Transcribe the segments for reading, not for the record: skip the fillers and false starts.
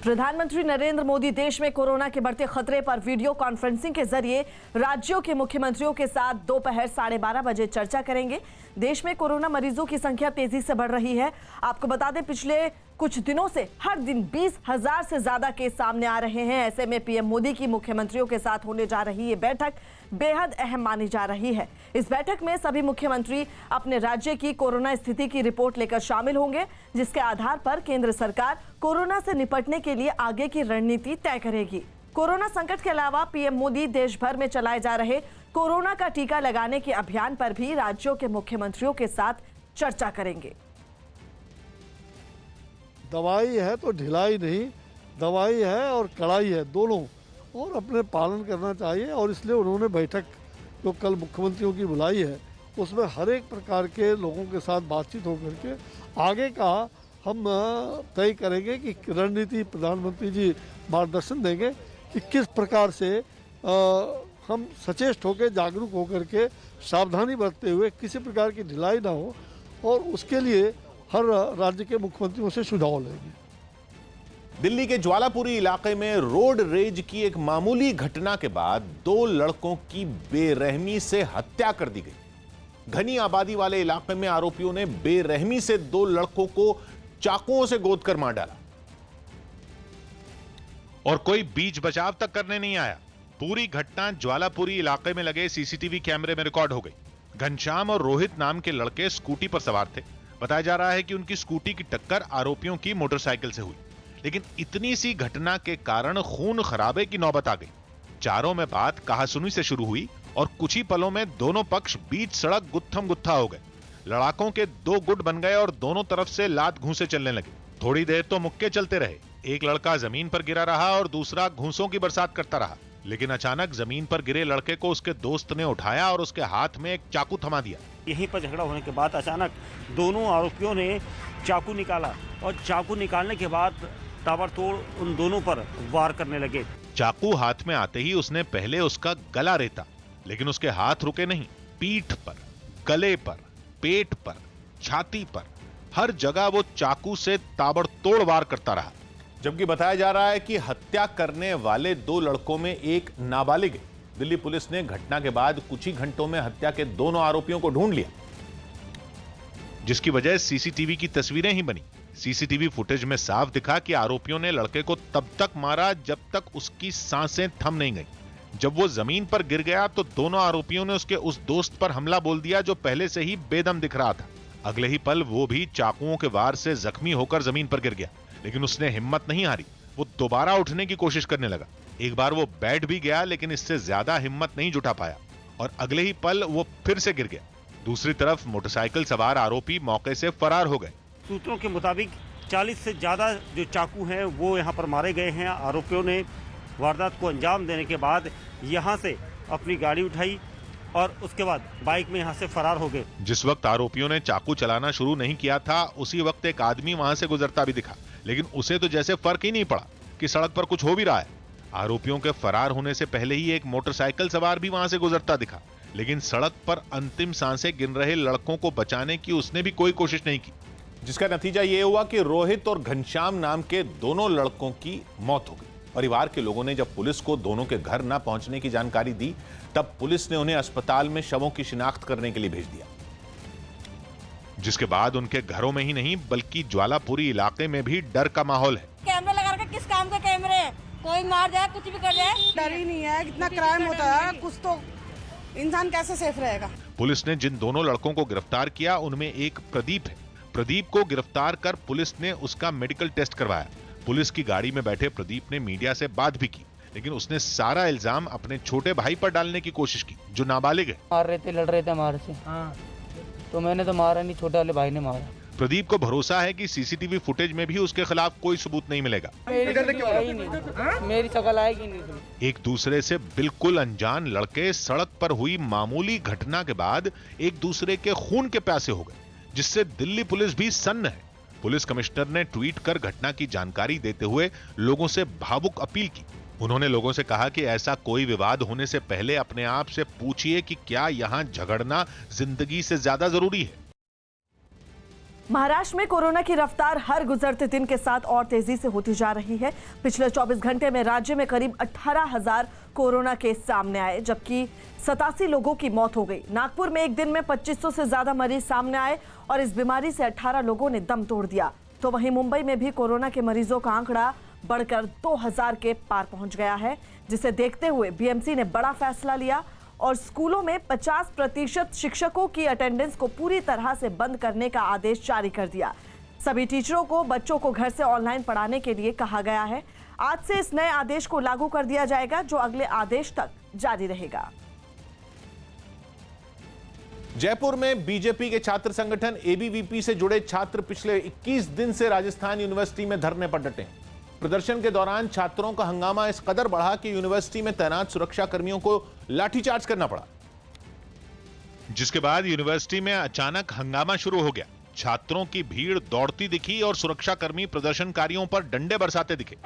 प्रधानमंत्री नरेंद्र मोदी देश में कोरोना के बढ़ते खतरे पर वीडियो कॉन्फ्रेंसिंग के जरिए राज्यों के मुख्यमंत्रियों के साथ दोपहर 12:30 बजे चर्चा करेंगे। देश में कोरोना मरीजों की संख्या तेजी से बढ़ रही है। आपको बता दें, पिछले कुछ दिनों से हर दिन 20,000 से ज्यादा केस सामने आ रहे हैं। ऐसे में पीएम मोदी की मुख्यमंत्रियों के साथ होने जा रही ये बैठक बेहद अहम मानी जा रही है। इस बैठक में सभी मुख्यमंत्री अपने राज्य की कोरोना स्थिति की रिपोर्ट लेकर शामिल होंगे, जिसके आधार पर केंद्र सरकार कोरोना से निपटने के लिए आगे की रणनीति तय करेगी। कोरोना संकट के अलावा पीएम मोदी देश भर में चलाए जा रहे कोरोना का टीका लगाने के अभियान पर भी राज्यों के मुख्यमंत्रियों के साथ चर्चा करेंगे। दवाई है तो ढिलाई नहीं, दवाई है और कड़ाई है, दोनों, और अपने पालन करना चाहिए। और इसलिए उन्होंने बैठक जो कल मुख्यमंत्रियों की बुलाई है, उसमें हर एक प्रकार के लोगों के साथ बातचीत होकर के आगे का हम तय करेंगे कि रणनीति प्रधानमंत्री जी मार्गदर्शन देंगे कि किस प्रकार से हम सचेत होकर जागरूक होकर के सावधानी बरतते हुए किसी प्रकार की ढिलाई ना हो, और उसके लिए हर राज्य के मुख्यमंत्रियों से सुझाव लेंगे। दिल्ली के ज्वालापुरी इलाके में रोड रेज की एक मामूली घटना के बाद 2 लड़कों की बेरहमी से हत्या कर दी गई। घनी आबादी वाले इलाके में आरोपियों ने बेरहमी से 2 लड़कों को चाकुओं से गोद कर मार डाला और कोई बीच बचाव तक करने नहीं आया। पूरी घटना ज्वालापुरी इलाके में लगे सीसीटीवी कैमरे में रिकॉर्ड हो गई। घनश्याम और रोहित नाम के लड़के स्कूटी पर सवार थे। बताया जा रहा है कि उनकी स्कूटी की टक्कर आरोपियों की मोटरसाइकिल से हुई, लेकिन इतनी सी घटना के कारण खून खराबे की नौबत आ गई। चारों में बात कहासुनी से शुरू हुई और कुछ ही पलों में दोनों पक्ष बीच सड़क गुत्थम गुत्था हो गए। लड़ाकों के 2 गुट बन गए और दोनों तरफ से लात घूंसे चलने लगे। थोड़ी देर तो मुक्के चलते रहे। एक लड़का जमीन पर गिरा रहा और दूसरा घूंसों की बरसात करता रहा, लेकिन अचानक जमीन पर गिरे लड़के को उसके दोस्त ने उठाया और उसके हाथ में एक चाकू थमा दिया। यहीं पर झगड़ा होने के बाद अचानक दोनों आरोपियों ने चाकू निकाला और चाकू निकालने के बाद ताबड़तोड़ उन दोनों पर वार करने लगे। चाकू हाथ में आते ही उसने पहले उसका गला रेता, लेकिन उसके हाथ रुके नहीं। पीठ पर, गले पर, पेट पर, छाती पर, हर जगह वो चाकू से ताबड़तोड़ वार करता रहा। जबकि बताया जा रहा है कि हत्या करने वाले 2 लड़कों में एक नाबालिग है। दिल्ली पुलिस ने घटना के बाद कुछ ही घंटों में हत्या के दोनों आरोपियों को ढूंढ लिया, जिसकी वजह सीसीटीवी की तस्वीरें ही बनी। सीसीटीवी फुटेज में साफ दिखा कि आरोपियों ने लड़के को तब तक मारा जब तक उसकी सांसें थम नहीं गई। जब वो जमीन पर गिर गया तो दोनों आरोपियों ने उसके उस दोस्त पर हमला बोल दिया जो पहले से ही बेदम दिख रहा था। अगले ही पल वो भी चाकुओं के वार से जख्मी होकर जमीन पर गिर गया, लेकिन उसने हिम्मत नहीं हारी। वो दोबारा उठने की कोशिश करने लगा। एक बार वो बैठ भी गया, लेकिन इससे ज्यादा हिम्मत नहीं जुटा पाया और अगले ही पल वो फिर से गिर गया। दूसरी तरफ मोटरसाइकिल सवार आरोपी मौके से फरार हो गए। सूत्रों के मुताबिक 40 से ज्यादा जो चाकू हैं वो यहाँ पर मारे गए हैं। आरोपियों ने वारदात को अंजाम देने के बाद यहाँ से अपनी गाड़ी उठाई और उसके बाद बाइक में यहाँ से फरार हो गए। जिस वक्त आरोपियों ने चाकू चलाना शुरू नहीं किया था, उसी वक्त एक आदमी वहां से गुजरता भी दिखा, लेकिन उसे तो जैसे फर्क ही नहीं पड़ा कि सड़क पर कुछ हो भी रहा है। आरोपियों के फरार होने से पहले ही एक मोटरसाइकिल सवार भी वहां से गुजरता दिखा, लेकिन सड़क पर अंतिम सांसें गिन रहे लड़कों को बचाने की उसने भी कोई कोशिश नहीं की, जिसका नतीजा यह हुआ कि रोहित और घनश्याम नाम के दोनों लड़कों की मौत हो गई। परिवार के लोगों ने जब पुलिस को दोनों के घर न पहुंचने की जानकारी दी, तब पुलिस ने उन्हें अस्पताल में शवों की शिनाख्त करने के लिए भेज दिया, जिसके बाद उनके घरों में ही नहीं बल्कि ज्वालापुरी इलाके में भी डर का माहौल है। कैमरा लगा के किस काम का कैमरे, कोई मार जाए कुछ भी कर जाए, डर ही नहीं है। कितना क्राइम होता है, कुछ तो इंसान कैसे सेफ रहेगा। पुलिस ने जिन दोनों लड़कों को गिरफ्तार किया उनमें एक प्रदीप है। प्रदीप को गिरफ्तार कर पुलिस ने उसका मेडिकल टेस्ट करवाया। पुलिस की गाड़ी में बैठे प्रदीप ने मीडिया से बात भी की, लेकिन उसने सारा इल्जाम अपने छोटे भाई पर डालने की कोशिश की, जो नाबालिग है। मार रहे थे, लड़ रहे थे हमारे से। तो मैंने तो मारा नहीं, छोटे वाले भाई ने मारा। प्रदीप को भरोसा है कि सीसीटीवी फुटेज में भी उसके खिलाफ कोई सबूत नहीं मिलेगा। मेरी शकल आएगी नहीं। एक दूसरे से बिल्कुल अनजान लड़के सड़क पर हुई मामूली घटना के बाद एक दूसरे के खून के प्यासे हो गए, जिससे दिल्ली पुलिस भी सन्न है। पुलिस कमिश्नर ने ट्वीट कर घटना की जानकारी देते हुए लोगों से भावुक अपील की। उन्होंने लोगों से कहा कि ऐसा कोई विवाद होने से पहले अपने आप से पूछिए कि क्या यहां झगड़ना जिंदगी से ज्यादा जरूरी है। महाराष्ट्र में कोरोना की रफ्तार हर गुजरते दिन के साथ और तेजी से होती जा रही है। पिछले 24 घंटे में राज्य में करीब 18,000 कोरोना केस सामने आए, जबकि 87 लोगों की मौत हो गई। नागपुर में एक दिन में 2500 से ज्यादा मरीज सामने आए और इस बीमारी से 18 लोगों ने दम तोड़ दिया। तो वहीं मुंबई में भी कोरोना के मरीजों का आंकड़ा बढ़कर 2000 के पार पहुंच गया है, जिसे देखते हुए बीएमसी ने बड़ा फैसला लिया और स्कूलों में 50% शिक्षकों की अटेंडेंस को पूरी तरह से बंद करने का आदेश जारी कर दिया। सभी टीचरों को बच्चों को घर से ऑनलाइन पढ़ाने के लिए कहा गया है। आज से इस नए आदेश को लागू कर दिया जाएगा, जो अगले आदेश तक जारी रहेगा। जयपुर में बीजेपी के छात्र संगठन एबीवीपी से जुड़े छात्र पिछले 21 दिन से राजस्थान यूनिवर्सिटी में धरने पर डटे हैं। प्रदर्शन के दौरान छात्रों का हंगामा इस कदर बढ़ा कि यूनिवर्सिटी में तैनात सुरक्षा कर्मियों को लाठीचार्ज करना पड़ा, जिसके बाद यूनिवर्सिटी में अचानक हंगामा शुरू हो गया। छात्रों की भीड़ दौड़ती दिखी और सुरक्षाकर्मी प्रदर्शनकारियों पर डंडे बरसाते दिखे।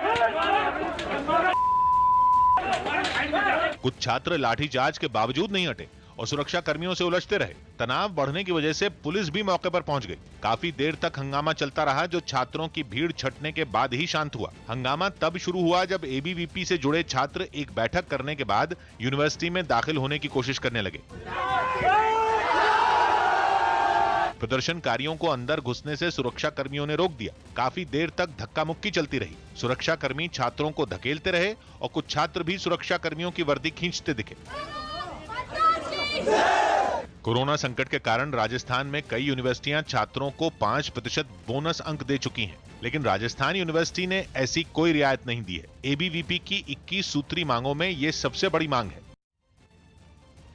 कुछ छात्र लाठीचार्ज के बावजूद नहीं हटे और सुरक्षा कर्मियों से उलझते रहे। तनाव बढ़ने की वजह से पुलिस भी मौके पर पहुंच गई। काफी देर तक हंगामा चलता रहा, जो छात्रों की भीड़ छटने के बाद ही शांत हुआ। हंगामा तब शुरू हुआ जब एबीवीपी से जुड़े छात्र एक बैठक करने के बाद यूनिवर्सिटी में दाखिल होने की कोशिश करने लगे। प्रदर्शनकारियों को अंदर घुसने से सुरक्षा कर्मियों ने रोक दिया। काफी देर तक धक्का मुक्की चलती रही। सुरक्षा कर्मी छात्रों को धकेलते रहे और कुछ छात्र भी सुरक्षा कर्मियों की वर्दी खींचते दिखे। कोरोना संकट के कारण राजस्थान में कई यूनिवर्सिटियां छात्रों को 5% बोनस अंक दे चुकी हैं, लेकिन राजस्थान यूनिवर्सिटी ने ऐसी कोई रियायत नहीं दी है। एबीवीपी की 21 सूत्री मांगों में ये सबसे बड़ी मांग है।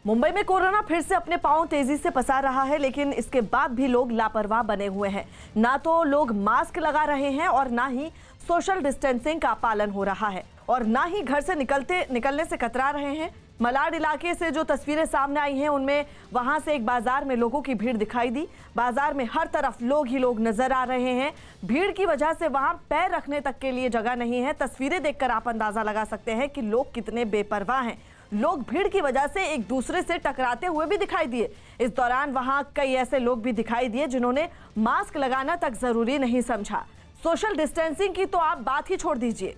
मुंबई में कोरोना फिर से अपने पांव तेजी से पसार रहा है, लेकिन इसके बाद भी लोग लापरवाह बने हुए हैं। ना तो लोग मास्क लगा रहे हैं और ना ही सोशल डिस्टेंसिंग का पालन हो रहा है और ना ही घर से निकलने से कतरा रहे हैं। मलाड इलाके से जो तस्वीरें सामने आई हैं, उनमें वहां से एक बाजार में लोगों की भीड़ दिखाई दी। बाजार में हर तरफ लोग ही लोग नजर आ रहे हैं। भीड़ की वजह से वहां पैर रखने तक के लिए जगह नहीं है। तस्वीरें देखकर आप अंदाजा लगा सकते हैं कि लोग कितने बेपरवाह हैं। लोग भीड़ की वजह से एक दूसरे से टकराते हुए भी दिखाई दिए। इस दौरान वहां कई ऐसे लोग भी दिखाई दिए जिन्होंने मास्क लगाना तक जरूरी नहीं समझा। सोशल डिस्टेंसिंग की तो आप बात ही छोड़ दीजिए।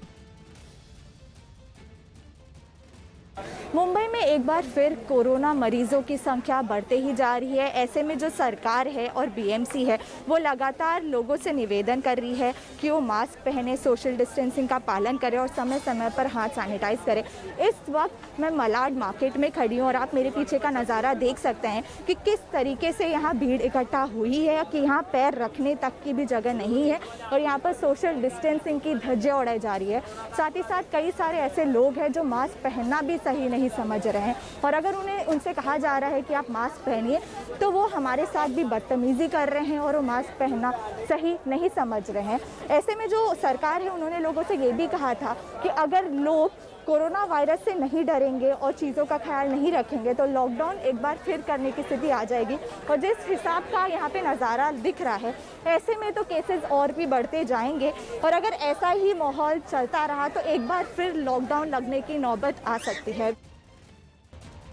मुंबई में एक बार फिर कोरोना मरीजों की संख्या बढ़ते ही जा रही है। ऐसे में जो सरकार है और बीएमसी है, वो लगातार लोगों से निवेदन कर रही है कि वो मास्क पहने, सोशल डिस्टेंसिंग का पालन करें और समय समय पर हाथ सैनिटाइज करें। इस वक्त मैं मलाड मार्केट में खड़ी हूँ और आप मेरे पीछे का नज़ारा देख सकते हैं कि किस तरीके से यहाँ भीड़ इकट्ठा हुई है कि यहाँ पैर रखने तक की भी जगह नहीं है और यहाँ पर सोशल डिस्टेंसिंग की धज्जियाँ उड़ाई जा रही है। साथ ही साथ कई सारे ऐसे लोग हैं जो मास्क पहनना भी सही नहीं समझ रहे हैं और अगर उनसे कहा जा रहा है कि आप मास्क पहनिए तो वो हमारे साथ भी बदतमीजी कर रहे हैं और वो मास्क पहनना सही नहीं समझ रहे हैं। ऐसे में जो सरकार है, उन्होंने लोगों से ये भी कहा था कि अगर लोग कोरोना वायरस से नहीं डरेंगे और चीज़ों का ख्याल नहीं रखेंगे तो लॉकडाउन एक बार फिर करने की स्थिति आ जाएगी। और जिस हिसाब का यहाँ पे नज़ारा दिख रहा है, ऐसे में तो केसेस और भी बढ़ते जाएंगे और अगर ऐसा ही माहौल चलता रहा तो एक बार फिर लॉकडाउन लगने की नौबत आ सकती है।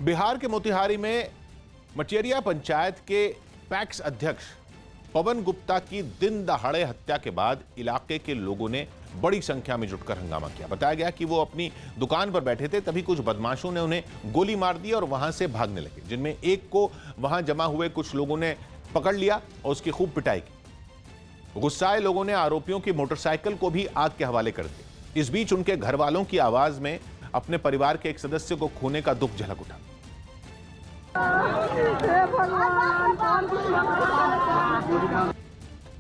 बिहार के मोतिहारी में मचेरिया पंचायत के पैक्स अध्यक्ष पवन गुप्ता की दिन दहाड़े हत्या के बाद इलाके के लोगों ने बड़ी संख्या में जुटकर हंगामा किया। बताया गया कि वो अपनी दुकान पर बैठे थे, तभी कुछ बदमाशों ने उन्हें गोली मार दी और वहां से भागने लगे, जिनमें एक को वहां जमा हुए कुछ लोगों ने पकड़ लिया और उसकी खूब पिटाई की। गुस्साए लोगों ने आरोपियों की मोटरसाइकिल को भी आग के हवाले कर दिया। इस बीच उनके घर वालों की आवाज में अपने परिवार के एक सदस्य को खोने का दुख झलक उठा।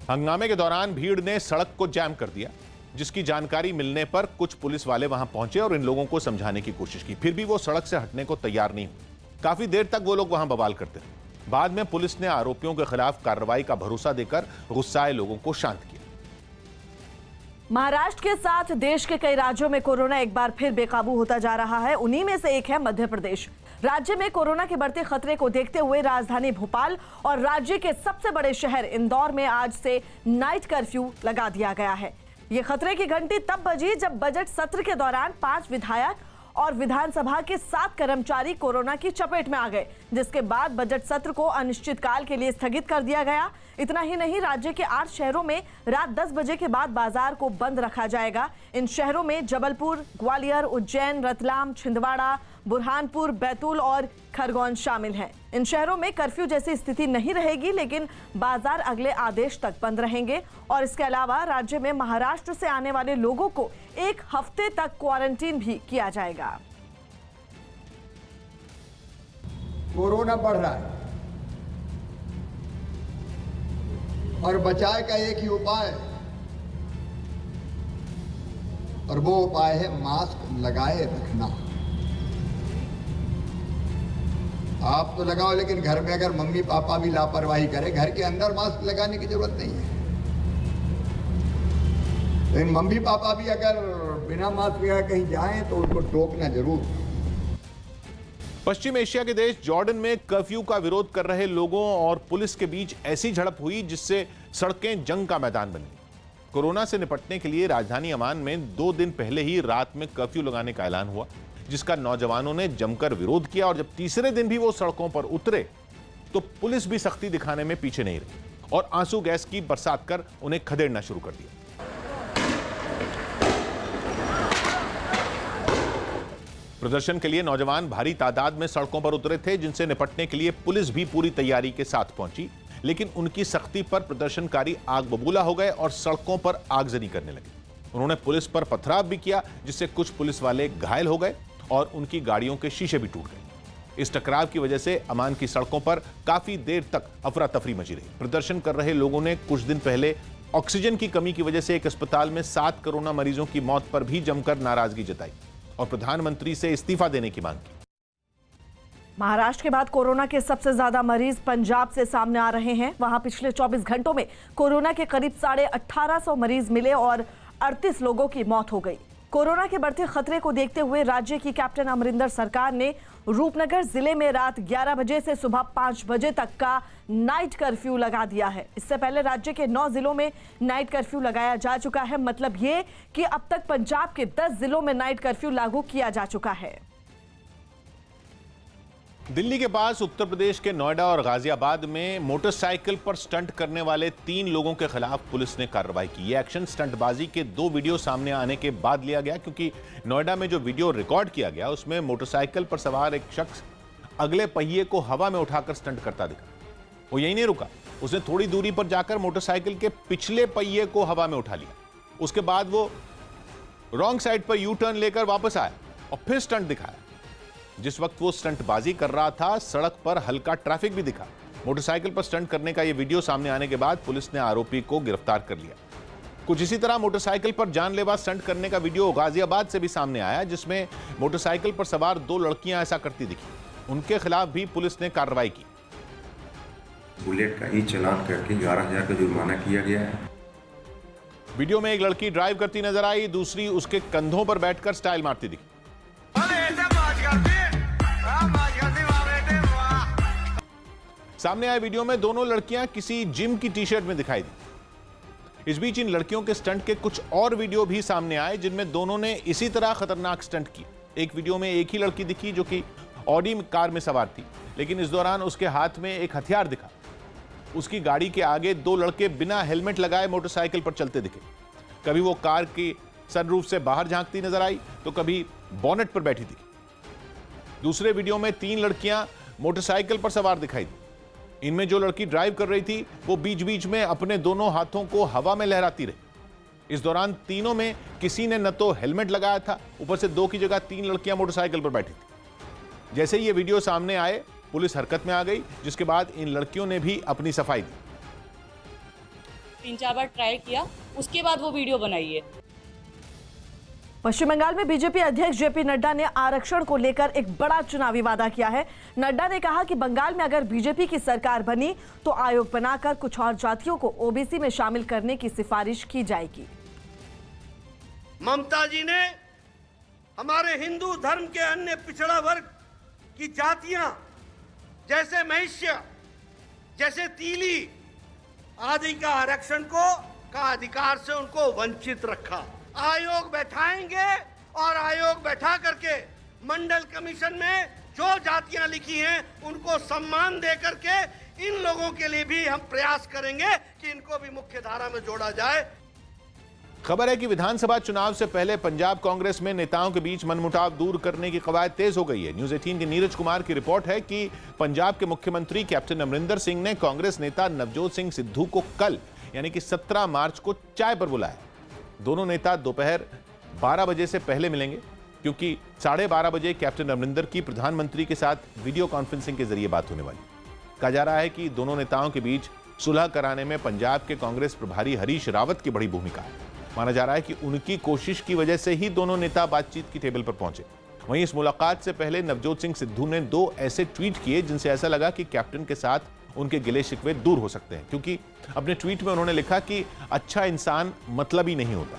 हंगामे के दौरान भीड़ ने सड़क को जाम कर दिया, जिसकी जानकारी मिलने पर कुछ पुलिस वाले वहां पहुंचे और इन लोगों को समझाने की कोशिश की। फिर भी वो सड़क से हटने को तैयार नहीं हुए। काफी देर तक वो लोग वहां बवाल करते रहे। बाद में पुलिस ने आरोपियों के खिलाफ कार्रवाई का भरोसा देकर गुस्साए लोगों को शांत किया। महाराष्ट्र के साथ देश के कई राज्यों में कोरोना एक बार फिर बेकाबू होता जा रहा है। उन्हीं में से एक है मध्य प्रदेश। राज्य में कोरोना के बढ़ते खतरे को देखते हुए राजधानी भोपाल और राज्य के सबसे बड़े शहर इंदौर में आज से नाइट कर्फ्यू लगा दिया गया है। ये खतरे की घंटी तब बजी जब बजट सत्र के दौरान 5 विधायक और विधानसभा के 7 कर्मचारी कोरोना की चपेट में आ गए, जिसके बाद बजट सत्र को अनिश्चितकाल के लिए स्थगित कर दिया गया। इतना ही नहीं, राज्य के 8 शहरों में रात 10 बजे के बाद बाजार को बंद रखा जाएगा। इन शहरों में जबलपुर, ग्वालियर, उज्जैन, रतलाम, छिंदवाड़ा, बुरहानपुर, बैतूल और खरगोन शामिल हैं। इन शहरों में कर्फ्यू जैसी स्थिति नहीं रहेगी, लेकिन बाजार अगले आदेश तक बंद रहेंगे। और इसके अलावा राज्य में महाराष्ट्र से आने वाले लोगों को 1 हफ्ते तक क्वारंटीन भी किया जाएगा। कोरोना बढ़ रहा है और बचाव का एक ही उपाय है, और वो उपाय है मास्क लगाए रखना। आप तो लगाओ, लेकिन घर में अगर मम्मी पापा भी लापरवाही करें, घर के अंदर मास्क लगाने की जरूरत नहीं है। लेकिन मम्मी पापा भी अगर बिना मास्क लगा कहीं जाएं तो उनको टोकना जरूर। पश्चिम एशिया के देश जॉर्डन में कर्फ्यू का विरोध कर रहे लोगों और पुलिस के बीच ऐसी झड़प हुई जिससे सड़कें जंग का मैदान बन गई। कोरोना से निपटने के लिए राजधानी अमान में 2 दिन पहले ही रात में कर्फ्यू लगाने का ऐलान हुआ, जिसका नौजवानों ने जमकर विरोध किया। और जब तीसरे दिन भी वो सड़कों पर उतरे तो पुलिस भी सख्ती दिखाने में पीछे नहीं रही और आंसू गैस की बरसात कर उन्हें खदेड़ना शुरू कर दिया। प्रदर्शन के लिए नौजवान भारी तादाद में सड़कों पर उतरे थे, जिनसे निपटने के लिए पुलिस भी पूरी तैयारी के साथ पहुंची। लेकिन उनकी सख्ती पर प्रदर्शनकारी आग बबूला हो गए और सड़कों पर आगजनी करने लगे। उन्होंने पुलिस पर पथराव भी किया, जिससे कुछ पुलिस वाले घायल हो गए और उनकी गाड़ियों के शीशे भी टूट गए। इस टकराव की वजह से अमान की सड़कों पर काफी देर तक अफरा तफरी मची रही। प्रदर्शन कर रहे लोगों ने कुछ दिन पहले ऑक्सीजन की कमी की वजह से एक अस्पताल में 7 कोरोना मरीजों की मौत पर भी जमकर नाराजगी जताई और प्रधानमंत्री से इस्तीफा देने की मांग की। महाराष्ट्र के बाद कोरोना के सबसे ज्यादा मरीज पंजाब से सामने आ रहे हैं। वहां पिछले 24 घंटों में कोरोना के करीब 1850 मरीज मिले और 38 लोगों की मौत हो गई। कोरोना के बढ़ते खतरे को देखते हुए राज्य की कैप्टन अमरिंदर सरकार ने रूपनगर जिले में रात 11 बजे से सुबह 5 बजे तक का नाइट कर्फ्यू लगा दिया है। इससे पहले राज्य के 9 जिलों में नाइट कर्फ्यू लगाया जा चुका है। मतलब ये कि अब तक पंजाब के 10 जिलों में नाइट कर्फ्यू लागू किया जा चुका है। दिल्ली के पास उत्तर प्रदेश के नोएडा और गाजियाबाद में मोटरसाइकिल पर स्टंट करने वाले 3 लोगों के खिलाफ पुलिस ने कार्रवाई की। यह एक्शन स्टंटबाजी के 2 वीडियो सामने आने के बाद लिया गया, क्योंकि नोएडा में जो वीडियो रिकॉर्ड किया गया उसमें मोटरसाइकिल पर सवार एक शख्स अगले पहिए को हवा में उठाकर स्टंट करता दिखा। वो यही नहीं रुका, उसने थोड़ी दूरी पर जाकर मोटरसाइकिल के पिछले पहिए को हवा में उठा लिया। उसके बाद वो रॉन्ग साइड पर यू टर्न लेकर वापस आया और फिर स्टंट दिखाया। जिस वक्त वो स्टंटबाजी कर रहा था, सड़क पर हल्का ट्रैफिक भी दिखा। मोटरसाइकिल पर स्टंट करने का यह वीडियो सामने आने के बाद पुलिस ने आरोपी को गिरफ्तार कर लिया। कुछ इसी तरह मोटरसाइकिल पर जानलेवा स्टंट करने का वीडियो गाजियाबाद से भी सामने आया, जिसमें मोटरसाइकिल पर सवार 2 लड़कियां ऐसा करती दिखी। उनके खिलाफ भी पुलिस ने कार्रवाई की। बुलेट का ही चालान करके 11,000 का जुर्माना किया गया है। वीडियो में एक लड़की ड्राइव करती नजर आई, दूसरी उसके कंधों पर बैठकर स्टाइल मारती दिखी। सामने आए वीडियो में दोनों लड़कियां किसी जिम की टी-शर्ट में दिखाई दी। इस बीच इन लड़कियों के स्टंट के कुछ और वीडियो भी सामने आए, जिनमें दोनों ने इसी तरह खतरनाक स्टंट किए। एक वीडियो में एक ही लड़की दिखी जो कि ऑडी कार में सवार थी, लेकिन इस दौरान उसके हाथ में एक हथियार दिखा। उसकी गाड़ी के आगे 2 लड़के बिना हेलमेट लगाए मोटरसाइकिल पर चलते दिखे। कभी वो कार की सनरूफ से बाहर झांकती नजर आई तो कभी बॉनेट पर बैठी दिखी। दूसरे वीडियो में 3 लड़कियां मोटरसाइकिल पर सवार दिखाई दी। इनमें जो लड़की ड्राइव कर रही थी वो बीच बीच में अपने दोनों हाथों को हवा में लहराती रही। इस दौरान तीनों में किसी ने न तो हेलमेट लगाया था, ऊपर से 2 की जगह 3 लड़कियां मोटरसाइकिल पर बैठी थी। जैसे ही ये वीडियो सामने आए, पुलिस हरकत में आ गई, जिसके बाद इन लड़कियों ने भी अपनी सफाई दी। 3-4 बार ट्राई किया, उसके बाद वो वीडियो बनाई है। पश्चिम बंगाल में बीजेपी अध्यक्ष जेपी नड्डा ने आरक्षण को लेकर एक बड़ा चुनावी वादा किया है। नड्डा ने कहा कि बंगाल में अगर बीजेपी की सरकार बनी तो आयोग बनाकर कुछ और जातियों को ओबीसी में शामिल करने की सिफारिश की जाएगी। ममता जी ने हमारे हिंदू धर्म के अन्य पिछड़ा वर्ग की जातियां जैसे महिष्य, जैसे तीली आदि का आरक्षण का अधिकार से उनको वंचित रखा। आयोग बैठाएंगे और आयोग बैठा करके मंडल कमीशन में जो जातियां लिखी हैं उनको सम्मान दे करके इन लोगों के लिए भी हम प्रयास करेंगे कि इनको भी मुख्य धारा में जोड़ा जाए। खबर है कि विधानसभा चुनाव से पहले पंजाब कांग्रेस में नेताओं के बीच मनमुटाव दूर करने की कवायद तेज हो गई है। न्यूज 18 के नीरज कुमार की रिपोर्ट है कि पंजाब के मुख्यमंत्री कैप्टन अमरिंदर सिंह ने कांग्रेस नेता नवजोत सिंह सिद्धू को कल यानी कि 17 मार्च को चाय पर बुलाया। दोनों नेता दोपहर 12 बजे से पहले मिलेंगे, क्योंकि 12:30 बजे कैप्टन अमरिंदर की प्रधानमंत्री के साथ वीडियो कॉन्फ्रेंसिंग के जरिए बात होने वाली। कहा जा रहा है कि दोनों नेताओं के बीच सुलह कराने में पंजाब के कांग्रेस प्रभारी हरीश रावत की बड़ी भूमिका है। माना जा रहा है कि उनकी कोशिश की वजह से ही दोनों नेता बातचीत की टेबल पर पहुंचे। वहीं इस मुलाकात से पहले नवजोत सिंह सिद्धू ने 2 ऐसे ट्वीट किए जिनसे ऐसा लगा कि कैप्टन के साथ उनके गिले शिकवे दूर हो सकते हैं, क्योंकि अपने ट्वीट में उन्होंने लिखा कि अच्छा इंसान मतलबी नहीं होता।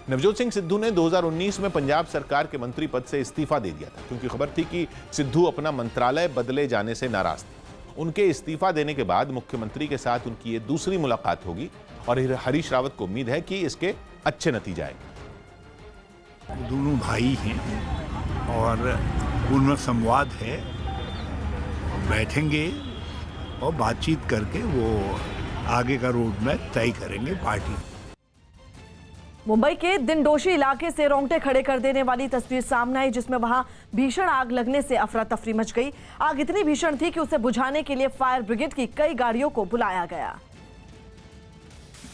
नवजोत सिंह सिद्धू ने 2019 में पंजाब सरकार के मंत्री पद से इस्तीफा दे दिया था, क्योंकि खबर थी कि सिद्धू अपना मंत्रालय बदले जाने से नाराज थे। उनके इस्तीफा देने के बाद मुख्यमंत्री के साथ उनकी ये दूसरी मुलाकात होगी और हरीश रावत को उम्मीद है कि इसके अच्छे नतीजे आएंगे। दोनों भाई हैं और उनमें संवाद है, बैठेंगे और बातचीत करके वो आगे का रोड मैप तय करेंगे पार्टी। मुंबई के दिनडोशी इलाके से रोंगटे खड़े कर देने वाली तस्वीर सामने आई, जिसमें वहां भीषण आग लगने से अफरा तफरी मच गई। आग इतनी भीषण थी कि उसे बुझाने के लिए फायर ब्रिगेड की कई गाड़ियों को बुलाया गया,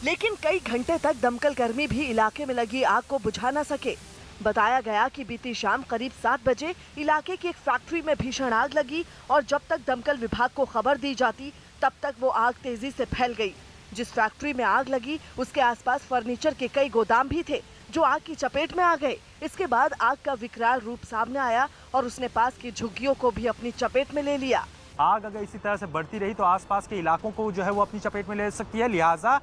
लेकिन कई घंटे तक दमकल कर्मी भी इलाके में लगी आग को बुझा न सके। बताया गया कि बीती शाम करीब 7 बजे इलाके की एक फैक्ट्री में भीषण आग लगी और जब तक दमकल विभाग को खबर दी जाती तब तक वो आग तेजी से फैल गई। जिस फैक्ट्री में आग लगी उसके आसपास फर्नीचर के कई गोदाम भी थे जो आग की चपेट में आ गए। इसके बाद आग का विकराल रूप सामने आया और उसने पास की झुग्गियों को भी अपनी चपेट में ले लिया। आग अगर इसी तरह से बढ़ती रही तो आसपास के इलाकों को जो है वो अपनी चपेट में ले सकती है। लिहाजा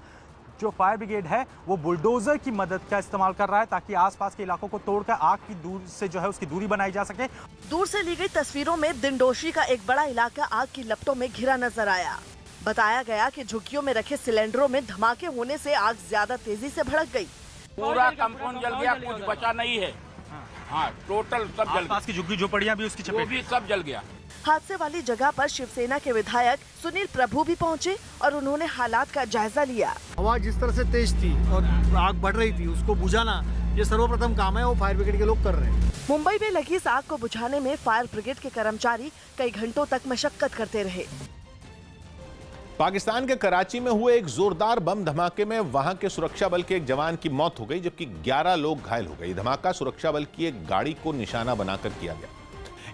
जो फायर ब्रिगेड है वो बुलडोजर की मदद का इस्तेमाल कर रहा है ताकि आसपास के इलाकों को तोड़कर आग की दूर से जो है उसकी दूरी बनाई जा सके। दूर से ली गई तस्वीरों में दिनडोशी का एक बड़ा इलाका आग की लपटों में घिरा नजर आया। बताया गया कि झुग्गियों में रखे सिलेंडरों में धमाके होने से आग ज्यादा तेजी से भड़क गई। पूरा कंपाउंड जल गया, कुछ बचा नहीं है। हाँ, टोटल सब जल गया। की झुग्गी झोपड़ियां भी उसकी चपेट में सब जल गया। हादसे वाली जगह पर शिवसेना के विधायक सुनील प्रभु भी पहुंचे और उन्होंने हालात का जायजा लिया। हवा जिस तरह से तेज थी और आग बढ़ रही थी, उसको बुझाना ये सर्वप्रथम काम है, वो फायर ब्रिगेड के लोग कर रहे हैं। मुंबई में लगी इस आग को बुझाने में फायर ब्रिगेड के कर्मचारी कई घंटों तक मशक्कत करते रहे। पाकिस्तान के कराची में हुए एक जोरदार बम धमाके में वहां के सुरक्षा बल के एक जवान की मौत हो गई, जबकि 11 लोग घायल हो गए। धमाका सुरक्षा बल की एक गाड़ी को निशाना बनाकर किया गया।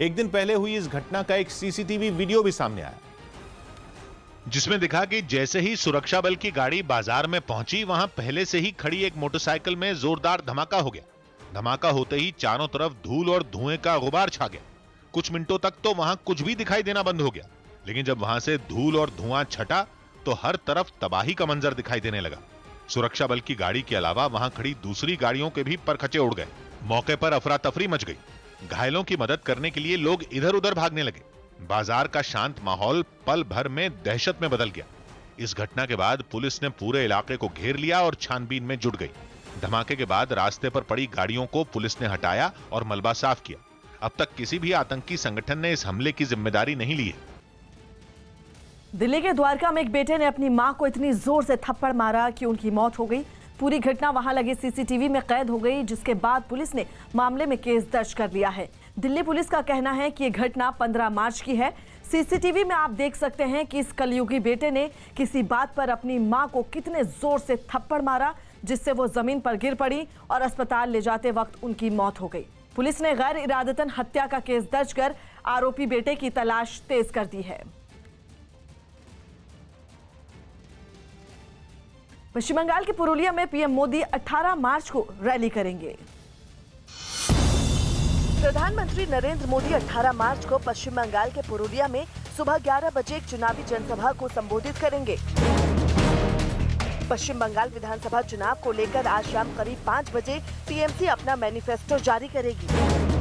एक दिन पहले हुई इस घटना का एक सीसीटीवी वीडियो भी सामने आया, जिसमें दिखा कि जैसे ही सुरक्षा बल की गाड़ी बाजार में पहुंची, वहां पहले से ही खड़ी एक मोटरसाइकिल में जोरदार धमाका हो गया। धमाका होते ही चारों तरफ धूल और धुएं का गुबार छा गया। कुछ मिनटों तक तो वहां कुछ भी दिखाई देना बंद हो गया, लेकिन जब वहां से धूल और धुआं छटा तो हर तरफ तबाही का मंजर दिखाई देने लगा। सुरक्षा बल की गाड़ी के अलावा वहां खड़ी दूसरी गाड़ियों के भी परखचे उड़ गए। मौके पर अफरा तफरी मच गई। घायलों की मदद करने के लिए लोग इधर उधर भागने लगे। बाजार का शांत माहौल पल भर में दहशत में बदल गया। इस घटना के बाद पुलिस ने पूरे इलाके को घेर लिया और छानबीन में जुट गई। धमाके के बाद रास्ते पर पड़ी गाड़ियों को पुलिस ने हटाया और मलबा साफ किया। अब तक किसी भी आतंकी संगठन ने इस हमले की जिम्मेदारी नहीं ली है। दिल्ली के द्वारका में एक बेटे ने अपनी मां को इतनी जोर से थप्पड़ मारा कि उनकी मौत हो गई। पूरी घटना वहां लगे सीसीटीवी में कैद हो गई, जिसके बाद पुलिस ने मामले में केस दर्ज कर लिया है। दिल्ली पुलिस का कहना है कि यह घटना 15 मार्च की है। सीसीटीवी में आप देख सकते हैं कि इस कलयुगी बेटे ने किसी बात पर अपनी मां को कितने जोर से थप्पड़ मारा, जिससे वो जमीन पर गिर पड़ी और अस्पताल ले जाते वक्त उनकी मौत हो गई। पुलिस ने गैर इरादतन हत्या का केस दर्ज कर आरोपी बेटे की तलाश तेज कर दी है। पश्चिम बंगाल के पुरुलिया में पीएम मोदी 18 मार्च को रैली करेंगे। प्रधानमंत्री नरेंद्र मोदी 18 मार्च को पश्चिम बंगाल के पुरुलिया में सुबह 11 बजे एक चुनावी जनसभा को संबोधित करेंगे। पश्चिम बंगाल विधानसभा चुनाव को लेकर आज शाम करीब 5 बजे टीएमसी अपना मैनिफेस्टो जारी करेगी।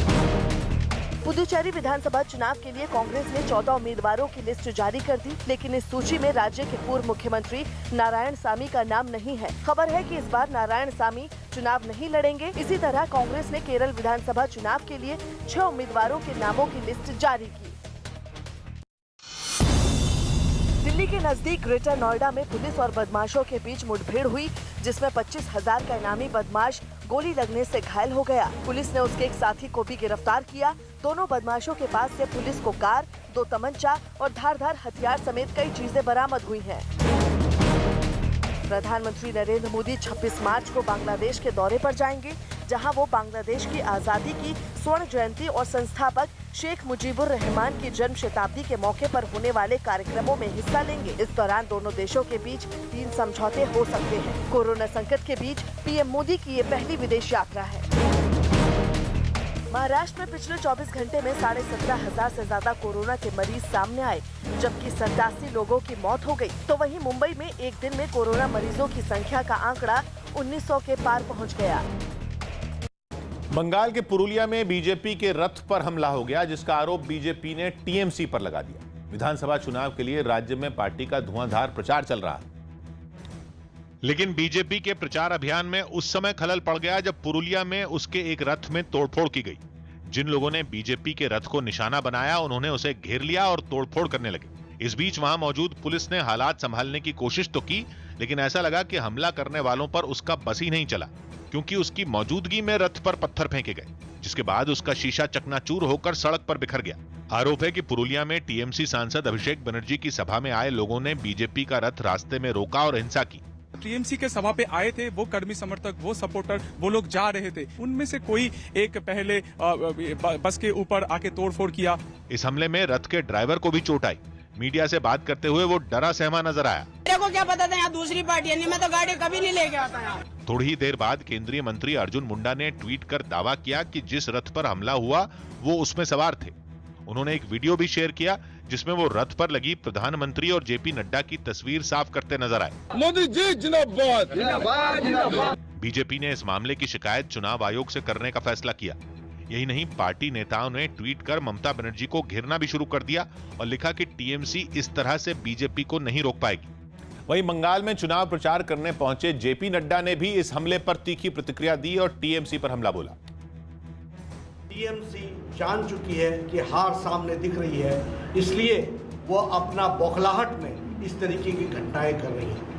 पुदुचेरी विधानसभा चुनाव के लिए कांग्रेस ने 14 उम्मीदवारों की लिस्ट जारी कर दी, लेकिन इस सूची में राज्य के पूर्व मुख्यमंत्री नारायणसामी का नाम नहीं है। खबर है कि इस बार नारायणसामी चुनाव नहीं लड़ेंगे। इसी तरह कांग्रेस ने केरल विधानसभा चुनाव के लिए 6 उम्मीदवारों के नामों की लिस्ट जारी की। दिल्ली के नजदीक ग्रेटर नोएडा में पुलिस और बदमाशों के बीच मुठभेड़ हुई, जिसमें 25,000 का इनामी बदमाश गोली लगने से घायल हो गया। पुलिस ने उसके एक साथी को भी गिरफ्तार किया। दोनों बदमाशों के पास से पुलिस को कार, 2 तमंचा और धारदार हथियार समेत कई चीजें बरामद हुई हैं। प्रधानमंत्री नरेंद्र मोदी 26 मार्च को बांग्लादेश के दौरे पर जाएंगे, जहां वो बांग्लादेश की आजादी की स्वर्ण जयंती और संस्थापक शेख मुजीबुर रहमान की जन्म शताब्दी के मौके पर होने वाले कार्यक्रमों में हिस्सा लेंगे। इस दौरान दोनों देशों के बीच 3 समझौते हो सकते हैं। कोरोना संकट के बीच पीएम मोदी की ये पहली विदेश यात्रा है। महाराष्ट्र में पिछले 24 घंटे में 17,500 से ज्यादा कोरोना के मरीज सामने आए, जबकि 87 लोगों की मौत हो गई। तो वहीं मुंबई में एक दिन में कोरोना मरीजों की संख्या का आंकड़ा 1900 के पार पहुंच गया। बंगाल के पुरुलिया में बीजेपी के रथ पर हमला हो गया, जिसका आरोप बीजेपी ने टीएमसी पर लगा दिया। विधानसभा चुनाव के लिए राज्य में पार्टी का धुआंधार प्रचार चल रहा है। लेकिन बीजेपी के प्रचार अभियान में उस समय खलल पड़ गया जब पुरुलिया में उसके एक रथ में तोड़फोड़ की गई। जिन लोगों ने बीजेपी के रथ को निशाना बनाया, उन्होंने उसे घेर लिया और तोड़फोड़ करने लगे। इस बीच वहां मौजूद पुलिस ने हालात संभालने की कोशिश तो की, लेकिन ऐसा लगा कि हमला करने वालों पर उसका बस ही नहीं चला, क्योंकि उसकी मौजूदगी में रथ पर पत्थर फेंके गए, जिसके बाद उसका शीशा चकनाचूर होकर सड़क पर बिखर गया। आरोप है कि पुरुलिया में टीएमसी सांसद अभिषेक बनर्जी की सभा में आए लोगों ने बीजेपी का रथ रास्ते में रोका और हिंसा की। टीएमसी के सभा पे आए थे वो कर्मी समर्थक, वो सपोर्टर, वो लोग जा रहे थे। उनमें से कोई एक पहले बस के ऊपर आके तोड़फोड़ किया। इस हमले में रथ के ड्राइवर को भी चोट आई। मीडिया से बात करते हुए वो डरा सहमा नजर आया। मेरे को क्या पता था यहाँ दूसरी पार्टी है, नहीं मैं तो गाड़ी कभी नहीं लेके आता यहाँ। थोड़ी ही देर बाद केंद्रीय मंत्री अर्जुन मुंडा ने ट्वीट कर दावा किया कि जिस रथ पर हमला हुआ वो उसमें सवार थे। उन्होंने एक वीडियो भी शेयर किया जिसमें वो रथ पर लगी प्रधानमंत्री और जेपी नड्डा की तस्वीर साफ करते नजर आए। मोदी जी जिंदाबाद, जिंदाबाद, जिंदाबाद। बीजेपी ने इस मामले की शिकायत चुनाव आयोग से करने का फैसला किया। यही नहीं, पार्टी नेताओं ने ट्वीट कर ममता बनर्जी को घेरना भी शुरू कर दिया और लिखा कि टीएमसी इस तरह से बीजेपी को नहीं रोक पाएगी। वहीं बंगाल में चुनाव प्रचार करने पहुंचे जेपी नड्डा ने भी इस हमले पर तीखी प्रतिक्रिया दी और टीएमसी पर हमला बोला। टीएमसी जान चुकी है कि हार सामने दिख रही है, इसलिए वो अपना बौखलाहट में इस तरीके की घटनाएं कर रही है।